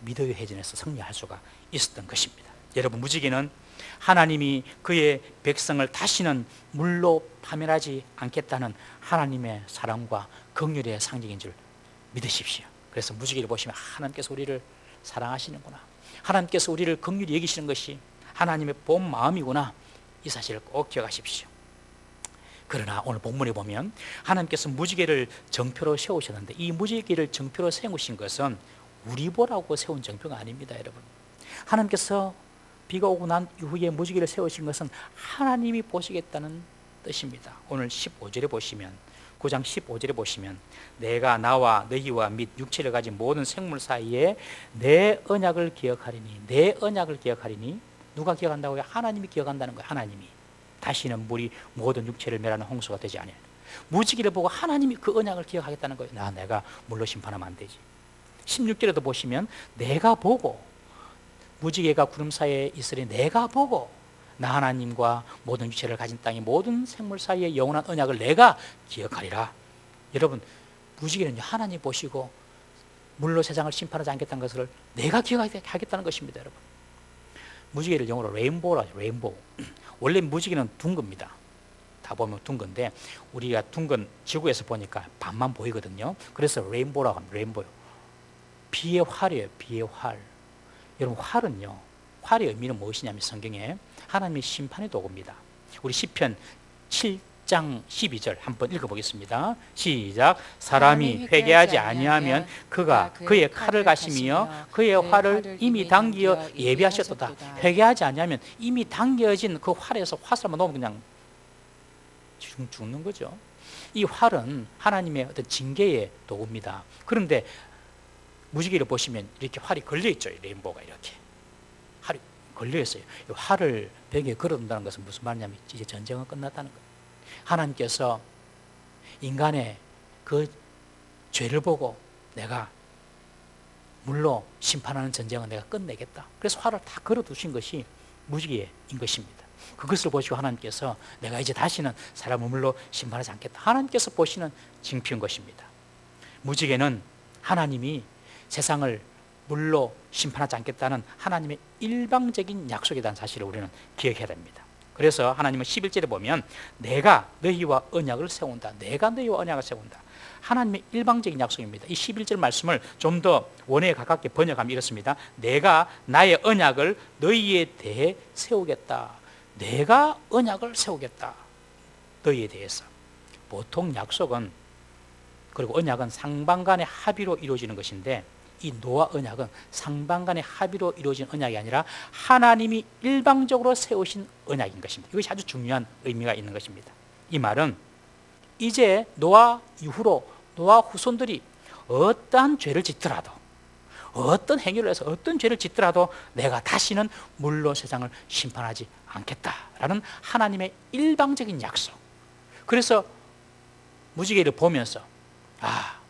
미도의 회전에서 승리할 수가 있었던 것입니다. 여러분, 무지개는 하나님이 그의 백성을 다시는 물로 파멸하지 않겠다는 하나님의 사랑과 긍휼의 상징인 줄 믿으십시오. 그래서 무지개를 보시면 하나님께서 우리를 사랑하시는구나, 하나님께서 우리를 긍휼히 여기시는 것이 하나님의 본 마음이구나, 이 사실을 꼭 기억하십시오. 그러나 오늘 본문에 보면 하나님께서 무지개를 정표로 세우셨는데 이 무지개를 정표로 세우신 것은 우리 보라고 세운 정표가 아닙니다. 여러분, 하나님께서 비가 오고 난 이후에 무지개를 세우신 것은 하나님이 보시겠다는 뜻입니다. 오늘 15절에 보시면, 9장 15절에 보시면, 내가 나와 너희와 및 육체를 가진 모든 생물 사이에 내 언약을 기억하리니, 내 언약을 기억하리니, 누가 기억한다고요? 하나님이 기억한다는 거예요. 하나님이. 다시는 물이 모든 육체를 멸하는 홍수가 되지 않아요. 무지개를 보고 하나님이 그 언약을 기억하겠다는 거예요. 내가 물로 심판하면 안 되지. 16절에도 보시면 내가 보고, 무지개가 구름 사이에 있으니 내가 보고 나 하나님과 모든 육체를 가진 땅의 모든 생물 사이에 영원한 언약을 내가 기억하리라. 여러분, 무지개는 하나님 보시고 물로 세상을 심판하지 않겠다는 것을 내가 기억하겠다는 것입니다. 여러분, 무지개를 영어로 레인보우라고 하죠. 레인보우. 원래 무지개는 둥 겁니다. 다 보면 둥 건데 우리가 둥 건 지구에서 보니까 반만 보이거든요. 그래서 레인보우라고 합니다. 레인보우. 비의 활이에요. 비의 활. 여러분, 활은요, 활의 의미는 무엇이냐면 성경에 하나님의 심판의 도구입니다. 우리 시편 7장 12절 한번 읽어보겠습니다. 시작. 사람이 회개하지 아니하면 그가 그의 칼을 가시며 그의 활을 이미 당기어 예비하셨도다. 회개하지 아니하면 이미 당겨진 그 활에서 화살만 놓으면 그냥 죽는 거죠. 이 활은 하나님의 어떤 징계의 도구입니다. 그런데 무지개를 보시면 이렇게 활이 걸려있죠. 레인보우가 이렇게 활이 걸려있어요. 활을 벽에 걸어둔다는 것은 무슨 말이냐면 이제 전쟁은 끝났다는 거예요. 하나님께서 인간의 그 죄를 보고 내가 물로 심판하는 전쟁은 내가 끝내겠다. 그래서 활을 다 걸어두신 것이 무지개인 것입니다. 그것을 보시고 하나님께서 내가 이제 다시는 사람을 물로 심판하지 않겠다. 하나님께서 보시는 징표인 것입니다. 무지개는 하나님이 세상을 물로 심판하지 않겠다는 하나님의 일방적인 약속이라는 사실을 우리는 기억해야 됩니다. 그래서 하나님은 11절에 보면 내가 너희와 언약을 세운다. 내가 너희와 언약을 세운다. 하나님의 일방적인 약속입니다. 이 11절 말씀을 좀 더 원어에 가깝게 번역하면 이렇습니다. 내가 나의 언약을 너희에 대해 세우겠다. 내가 언약을 세우겠다. 너희에 대해서. 보통 약속은, 그리고 언약은 상방 간의 합의로 이루어지는 것인데 이 노아 언약은 상방 간의 합의로 이루어진 언약이 아니라 하나님이 일방적으로 세우신 언약인 것입니다. 이것이 아주 중요한 의미가 있는 것입니다. 이 말은 이제 노아 이후로 노아 후손들이 어떠한 죄를 짓더라도, 어떤 행위를 해서 어떤 죄를 짓더라도 내가 다시는 물로 세상을 심판하지 않겠다라는 하나님의 일방적인 약속. 그래서 무지개를 보면서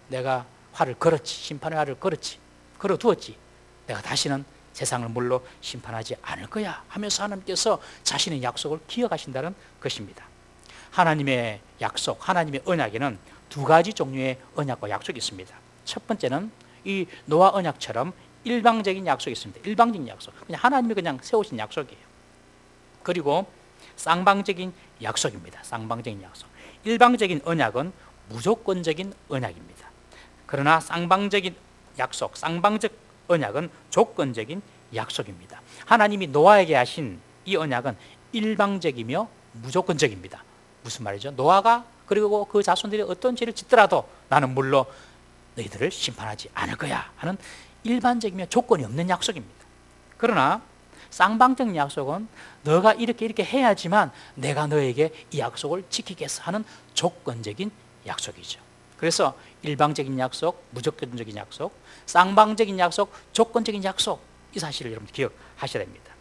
내가 활을 걸었지, 심판의 활을 걸어두었지, 내가 다시는 세상을 물로 심판하지 않을 거야 하면서 하나님께서 자신의 약속을 기억하신다는 것입니다. 하나님의 약속, 하나님의 언약에는 두 가지 종류의 언약과 약속이 있습니다. 첫 번째는 이 노아 언약처럼 일방적인 약속이 있습니다. 일방적인 약속, 그냥 하나님이 그냥 세우신 약속이에요. 그리고 쌍방적인 약속입니다. 쌍방적인 약속. 일방적인 언약은 무조건적인 언약입니다. 그러나 쌍방적인 약속, 쌍방적 언약은 조건적인 약속입니다. 하나님이 노아에게 하신 이 언약은 일방적이며 무조건적입니다. 무슨 말이죠? 노아가 그리고 그 자손들이 어떤 죄를 짓더라도 나는 물로 너희들을 심판하지 않을 거야 하는 일반적이며 조건이 없는 약속입니다. 그러나 쌍방적인 약속은 너가 이렇게 해야지만 내가 너에게 이 약속을 지키겠어 하는 조건적인 약속이죠. 그래서 일방적인 약속, 무조건적인 약속, 쌍방적인 약속, 조건적인 약속, 이 사실을 여러분 기억하셔야 됩니다.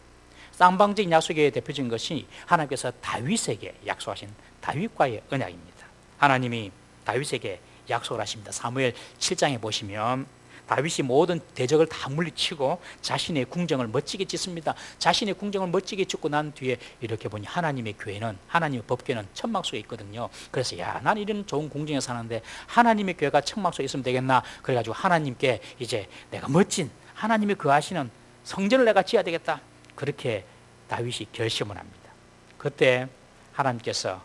쌍방적인 약속의 대표적인 것이 하나님께서 다윗에게 약속하신 다윗과의 언약입니다. 하나님이 다윗에게 약속을 하십니다. 사무엘 7장에 보시면 다윗이 모든 대적을 다 물리치고 자신의 궁정을 멋지게 짓습니다. 자신의 궁정을 멋지게 짓고 난 뒤에 이렇게 보니 하나님의 교회는, 하나님의 법궤는 천막 속에 있거든요. 그래서 야, 난 이런 좋은 궁정에 사는데 하나님의 교회가 천막 속에 있으면 되겠나. 그래가지고 하나님께 이제 내가 멋진 하나님이 거하시는 성전을 내가 지어야 되겠다. 그렇게 다윗이 결심을 합니다. 그때 하나님께서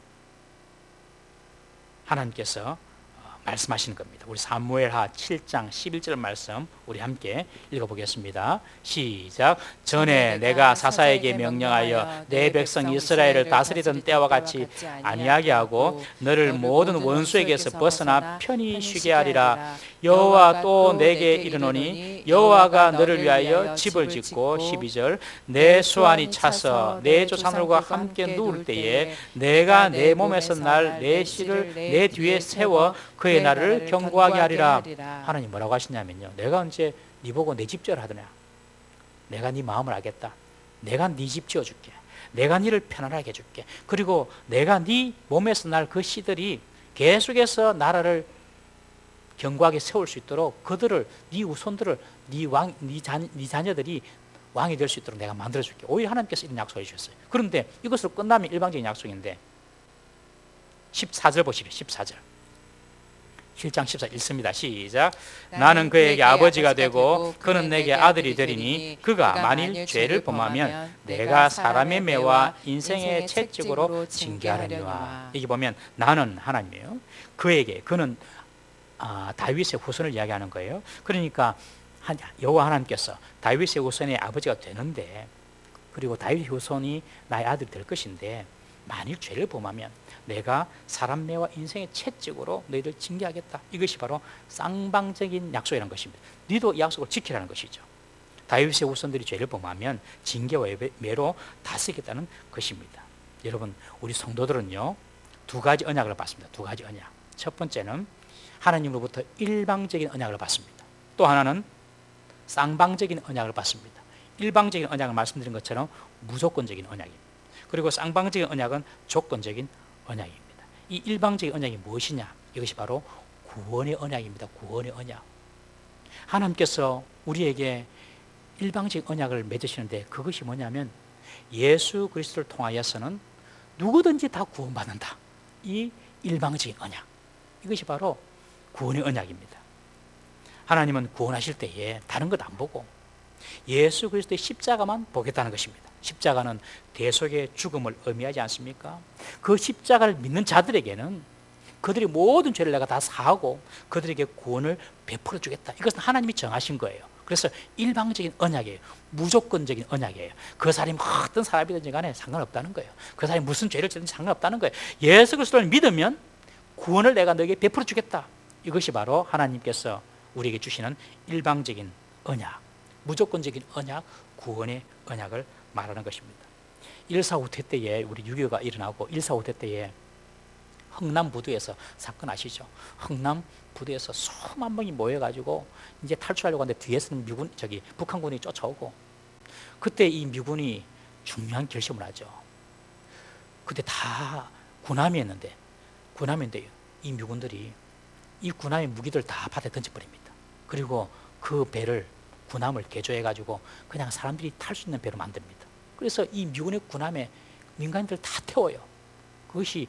말씀하시는 겁니다. 우리 사무엘하 7장 11절 말씀 우리 함께 읽어보겠습니다. 시작. 전에 내가 사사에게 명령하여 내 백성 이스라엘을 다스리던 때와 같이 아니하게 하고 너를 모든 원수에게서 벗어나 편히 쉬게 하리라. 여호와 또 내게 이르노니 여호와가 너를 위하여 집을 짓고 12절 내 수완이 차서 내 조상들과 함께 누울 때에 내가 내 몸에서 날 내 씨를 내 뒤에 세워 그의 나를 경고하게 하리라. 하나님 뭐라고 하시냐면요, 내가 언제 네 보고 내 집 지으라 하더냐. 내가 네 마음을 알겠다. 내가 네 집 지어줄게. 내가 네를 편안하게 해줄게. 그리고 내가 네 몸에서 날 그 씨들이 계속해서 나라를 견고하게 세울 수 있도록 그들을, 네 후손들을, 네 자녀들이 왕이 될 수 있도록 내가 만들어줄게. 오히려 하나님께서 이런 약속을 해주셨어요. 그런데 이것으로 끝나면 일방적인 약속인데 14절 보시래. 14절 7장 14절 읽습니다. 시작. 나는 그에게 아버지가 되고 그는 내게 아들이 되리니 그가 만일 죄를 범하면 내가 사람의 매와 인생의 채찍으로 징계하려니와. 여기 보면 나는 하나님이에요. 그에게, 그는 다윗의 후손을 이야기하는 거예요. 그러니까 여호와 하나님께서 다윗의 후손의 아버지가 되는데, 그리고 다윗의 후손이 나의 아들이 될 것인데 만일 죄를 범하면 내가 사람 매와 인생의 채찍으로 너희를 징계하겠다. 이것이 바로 쌍방적인 약속이라는 것입니다. 너희도 이 약속을 지키라는 것이죠. 다윗의 후손들이 죄를 범하면 징계와 매로 다스리겠다는 것입니다. 여러분, 우리 성도들은요, 두 가지 언약을 받습니다. 두 가지 언약. 첫 번째는 하나님으로부터 일방적인 언약을 받습니다. 또 하나는 쌍방적인 언약을 받습니다. 일방적인 언약을 말씀드린 것처럼 무조건적인 언약입니다. 그리고 쌍방적인 언약은 조건적인 언약입니다. 이 일방적인 언약이 무엇이냐? 이것이 바로 구원의 언약입니다. 구원의 언약. 하나님께서 우리에게 일방적인 언약을 맺으시는데 그것이 뭐냐면 예수 그리스도를 통하여서는 누구든지 다 구원받는다. 이 일방적인 언약. 이것이 바로 구원의 언약입니다. 하나님은 구원하실 때에 다른 것 안 보고 예수 그리스도의 십자가만 보겠다는 것입니다. 십자가는 대속의 죽음을 의미하지 않습니까? 그 십자가를 믿는 자들에게는 그들이 모든 죄를 내가 다 사하고 그들에게 구원을 베풀어 주겠다. 이것은 하나님이 정하신 거예요. 그래서 일방적인 언약이에요. 무조건적인 언약이에요. 그 사람이 어떤 사람이든지 간에 상관없다는 거예요. 그 사람이 무슨 죄를 지든지 상관없다는 거예요. 예수 그리스도를 믿으면 구원을 내가 너에게 베풀어 주겠다. 이것이 바로 하나님께서 우리에게 주시는 일방적인 언약, 무조건적인 언약, 구원의 언약을 말하는 것입니다. 1.4 후퇴 때에 우리 6.25가 일어나고 1.4 후퇴 때에 흥남 부두에서 사건 아시죠? 흥남 부두에서 수만 명이 모여가지고 이제 탈출하려고 하는데 뒤에서는 북한군이 쫓아오고, 그때 이 미군이 중요한 결심을 하죠. 그때 다 군함이었는데 이 미군들이 이 군함의 무기들 다 바다에 던져버립니다. 그리고 그 배를, 군함을 개조해가지고 그냥 사람들이 탈 수 있는 배로 만듭니다. 그래서 이 미군의 군함에 민간인들 다 태워요. 그것이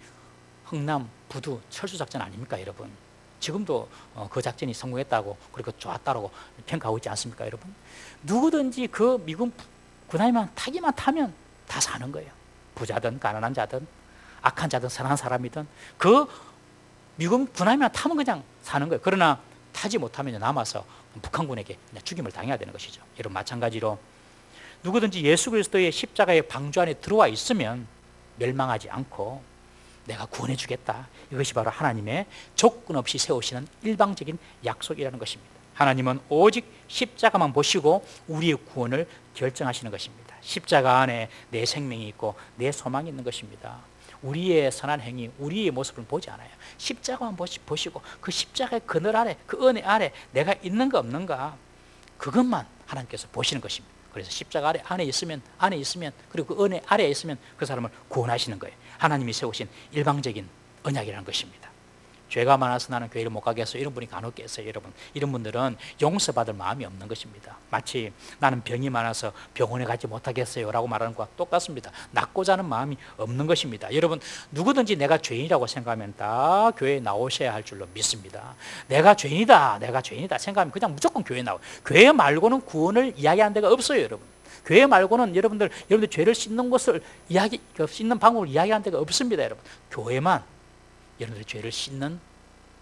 흥남 부두 철수작전 아닙니까, 여러분? 지금도 그 작전이 성공했다고, 그리고 좋았다고 평가하고 있지 않습니까, 여러분? 누구든지 그 미군 군함에만 타기만 타면 다 사는 거예요. 부자든 가난한 자든 악한 자든 선한 사람이든 그 미군 군함에만 타면 그냥 사는 거예요. 그러나 타지 못하면 남아서 북한군에게 죽임을 당해야 되는 것이죠. 여러분, 마찬가지로 누구든지 예수 그리스도의 십자가의 방주 안에 들어와 있으면 멸망하지 않고 내가 구원해 주겠다. 이것이 바로 하나님의 조건 없이 세우시는 일방적인 약속이라는 것입니다. 하나님은 오직 십자가만 보시고 우리의 구원을 결정하시는 것입니다. 십자가 안에 내 생명이 있고 내 소망이 있는 것입니다. 우리의 선한 행위, 우리의 모습을 보지 않아요. 십자가만 보시고 그 십자가의 그늘 아래, 그 은혜 아래 내가 있는가 없는가, 그것만 하나님께서 보시는 것입니다. 그래서 십자가 안에 있으면 그리고 그 은혜 아래에 있으면 그 사람을 구원하시는 거예요. 하나님이 세우신 일방적인 언약이라는 것입니다. 죄가 많아서 나는 교회를 못 가겠어요. 이런 분이 간혹 계세요. 여러분, 이런 분들은 용서받을 마음이 없는 것입니다. 마치 나는 병이 많아서 병원에 가지 못하겠어요 라고 말하는 것과 똑같습니다. 낫고자 하는 마음이 없는 것입니다. 여러분, 누구든지 내가 죄인이라고 생각하면 다 교회에 나오셔야 할 줄로 믿습니다. 내가 죄인이다 생각하면 그냥 무조건 교회에 나와요. 교회 말고는 구원을 이야기하는 데가 없어요. 여러분, 교회 말고는 여러분들 죄를 씻는 것을 씻는 방법을 이야기하는 데가 없습니다. 여러분, 교회만 여러분들의 죄를 씻는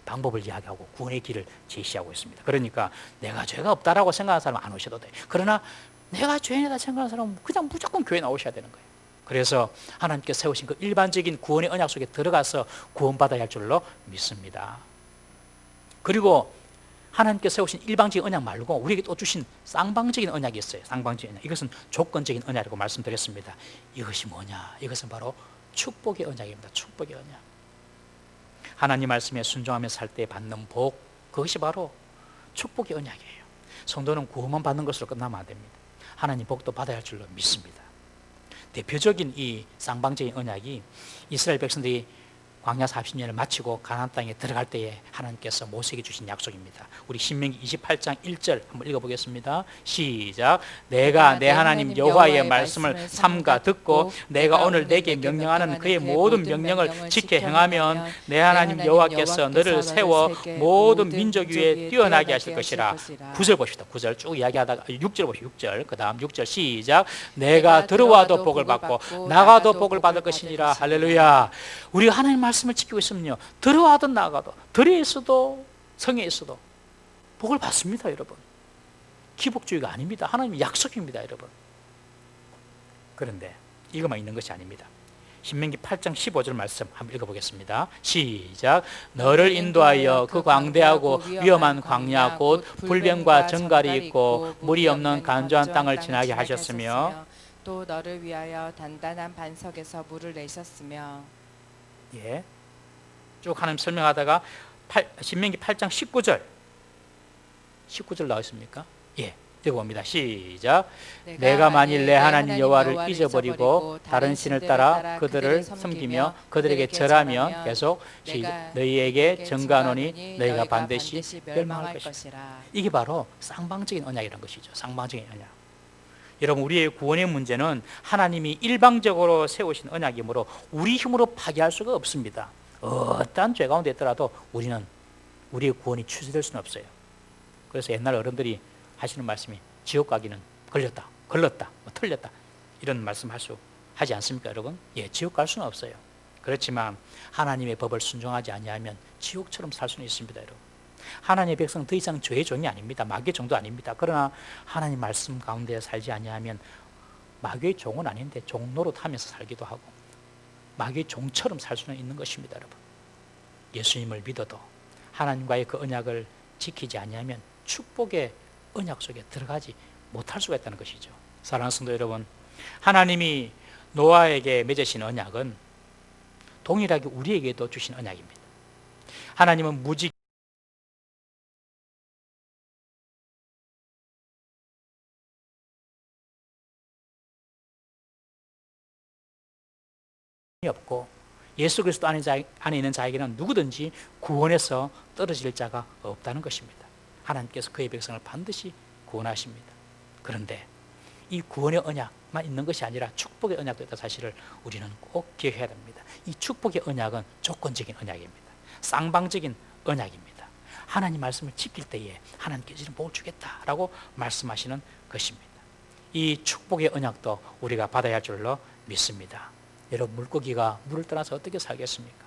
방법을 이야기하고 구원의 길을 제시하고 있습니다. 그러니까 내가 죄가 없다라고 생각하는 사람은 안 오셔도 돼요. 그러나 내가 죄인이다 생각하는 사람은 그냥 무조건 교회에 나오셔야 되는 거예요. 그래서 하나님께서 세우신 그 일반적인 구원의 언약 속에 들어가서 구원받아야 할 줄로 믿습니다. 그리고 하나님께서 세우신 일방적인 언약 말고 우리에게 또 주신 쌍방적인 언약이 있어요. 쌍방적인 언약. 이것은 조건적인 언약이라고 말씀드렸습니다. 이것이 뭐냐? 이것은 바로 축복의 언약입니다. 축복의 언약. 하나님 말씀에 순종하며 살 때 받는 복, 그것이 바로 축복의 언약이에요. 성도는 구원만 받는 것으로 끝나면 안 됩니다. 하나님 복도 받아야 할 줄로 믿습니다. 대표적인 이 쌍방적인 언약이 이스라엘 백성들이 광야 40년을 마치고 가나안 땅에 들어갈 때에 하나님께서 모세에게 주신 약속입니다. 우리 신명기 28장 1절 한번 읽어보겠습니다. 시작. 내가 내 하나님 여호와의 말씀을 삼가 듣고 내가 오늘 내게 명령하는 그의 모든 명령을 지켜 행하면 내 하나님 여호와께서 너를 세워 모든 민족 위에 뛰어나게 하실 것이라. 9절 봅시다. 9절 쭉 이야기하다가 6절 봅시다. 6절. 그 다음 6절 시작. 내가 들어와도 복을 받고 나가도 복을 받을 것이니라. 할렐루야. 우리가 하나님 말씀을 지키고 있으면요, 들어와도 나가도 들에 있어도 성에 있어도 복을 받습니다. 여러분, 기복주의가 아닙니다. 하나님의 약속입니다. 여러분. 그런데 이것만 있는 것이 아닙니다. 신명기 8장 15절 말씀 한번 읽어보겠습니다. 시작. 너를 인도하여 그 광대하고 위험한 광야 곧 불뱀과 정갈이 있고 물이 없는 간조한 땅을 지나게 하셨으며 또 너를 위하여 단단한 반석에서 물을 내셨으며. 예, 쭉 하나님 설명하다가 신명기 8장 19절 나와 있습니까? 예, 읽어봅니다. 시작. 내가 만일 내 하나님 여호와를 잊어버리고 다른 신을 따라 그들을 섬기며 그들에게 절하면 계속 너희에게 전가하노니 너희가 반드시 멸망할 것이라. 이게 바로 쌍방적인 언약이라는 것이죠. 쌍방적인 언약. 여러분, 우리의 구원의 문제는 하나님이 일방적으로 세우신 언약이므로 우리 힘으로 파괴할 수가 없습니다. 어떠한 죄 가운데 있더라도 우리의 구원이 취소될 수는 없어요. 그래서 옛날 어른들이 하시는 말씀이 지옥 가기는 걸렸다, 틀렸다 이런 말씀 하지 않습니까, 여러분? 예, 지옥 갈 수는 없어요. 그렇지만 하나님의 법을 순종하지 아니하면 지옥처럼 살 수는 있습니다, 여러분. 하나님의 백성 더 이상 죄의 종이 아닙니다. 마귀의 종도 아닙니다. 그러나 하나님 말씀 가운데 살지 아니하면 마귀의 종은 아닌데 종 노릇하면서 살기도 하고 마귀의 종처럼 살 수는 있는 것입니다, 여러분. 예수님을 믿어도 하나님과의 그 언약을 지키지 아니하면 축복의 언약 속에 들어가지 못할 수가 있다는 것이죠. 사랑하는 성도 여러분, 하나님이 노아에게 맺으신 언약은 동일하게 우리에게도 주신 언약입니다. 하나님은 무지 없고 예수 그리스도 안에 있는 자에게는 누구든지 구원에서 떨어질 자가 없다는 것입니다. 하나님께서 그의 백성을 반드시 구원하십니다. 그런데 이 구원의 언약만 있는 것이 아니라 축복의 언약도 있다는 사실을 우리는 꼭 기억해야 됩니다. 이 축복의 언약은 조건적인 언약입니다. 쌍방적인 언약입니다. 하나님 말씀을 지킬 때에 하나님께서 복을 주겠다라고 말씀하시는 것입니다. 이 축복의 언약도 우리가 받아야 할 줄로 믿습니다. 여러분, 물고기가 물을 떠나서 어떻게 살겠습니까?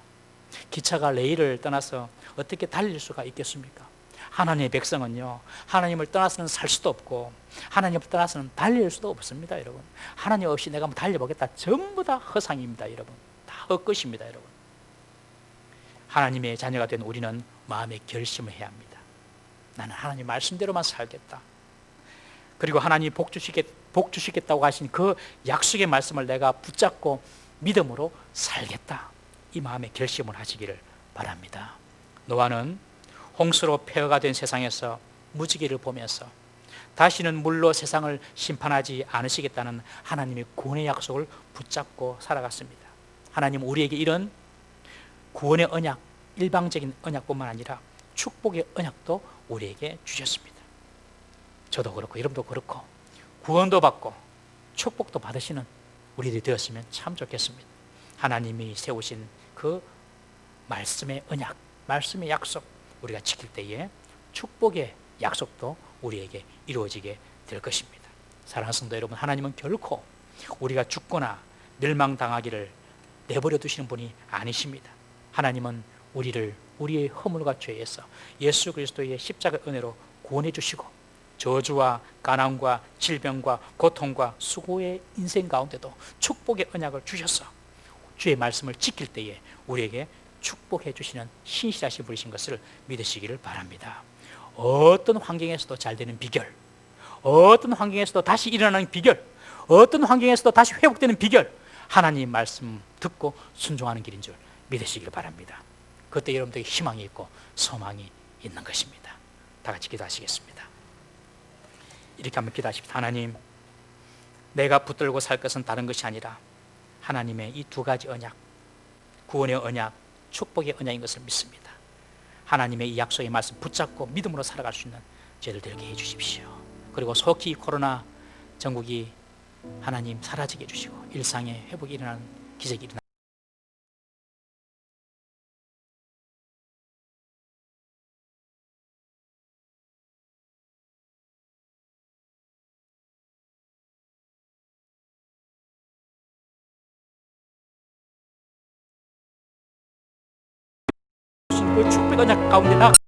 기차가 레일을 떠나서 어떻게 달릴 수가 있겠습니까? 하나님의 백성은요, 하나님을 떠나서는 살 수도 없고 하나님을 떠나서는 달릴 수도 없습니다. 여러분, 하나님 없이 내가 한번 달려보겠다, 전부 다 허상입니다. 여러분, 다 헛것입니다. 여러분, 하나님의 자녀가 된 우리는 마음의 결심을 해야 합니다. 나는 하나님 말씀대로만 살겠다. 그리고 하나님이 복 주시겠다고 하신 그 약속의 말씀을 내가 붙잡고 믿음으로 살겠다, 이 마음의 결심을 하시기를 바랍니다. 노아는 홍수로 폐허가 된 세상에서 무지개를 보면서 다시는 물로 세상을 심판하지 않으시겠다는 하나님의 구원의 약속을 붙잡고 살아갔습니다. 하나님 우리에게 이런 구원의 언약, 일방적인 언약뿐만 아니라 축복의 언약도 우리에게 주셨습니다. 저도 그렇고 여러분도 그렇고 구원도 받고 축복도 받으시는 우리들이 되었으면 참 좋겠습니다. 하나님이 세우신 그 말씀의 언약, 말씀의 약속 우리가 지킬 때에 축복의 약속도 우리에게 이루어지게 될 것입니다. 사랑하는 성도 여러분, 하나님은 결코 우리가 죽거나 멸망당하기를 내버려 두시는 분이 아니십니다. 하나님은 우리를 우리의 허물과 죄에서 예수 그리스도의 십자가 은혜로 구원해 주시고 저주와 가난과 질병과 고통과 수고의 인생 가운데도 축복의 언약을 주셔서 주의 말씀을 지킬 때에 우리에게 축복해 주시는 신실하신 분이신 것을 믿으시기를 바랍니다. 어떤 환경에서도 잘 되는 비결, 어떤 환경에서도 다시 일어나는 비결, 어떤 환경에서도 다시 회복되는 비결, 하나님 말씀 듣고 순종하는 길인 줄 믿으시기를 바랍니다. 그때 여러분들에게 희망이 있고 소망이 있는 것입니다. 다 같이 기도하시겠습니다. 이렇게 한번 기도하십시다. 하나님, 내가 붙들고 살 것은 다른 것이 아니라 하나님의 이 두 가지 언약, 구원의 언약, 축복의 언약인 것을 믿습니다. 하나님의 이 약속의 말씀 붙잡고 믿음으로 살아갈 수 있는 저희들 되게 해주십시오. 그리고 속히 코로나 전국이 하나님 사라지게 해주시고 일상의 회복이 일어나는 기적이 일어나는 그 축복 언약 가운데 나아가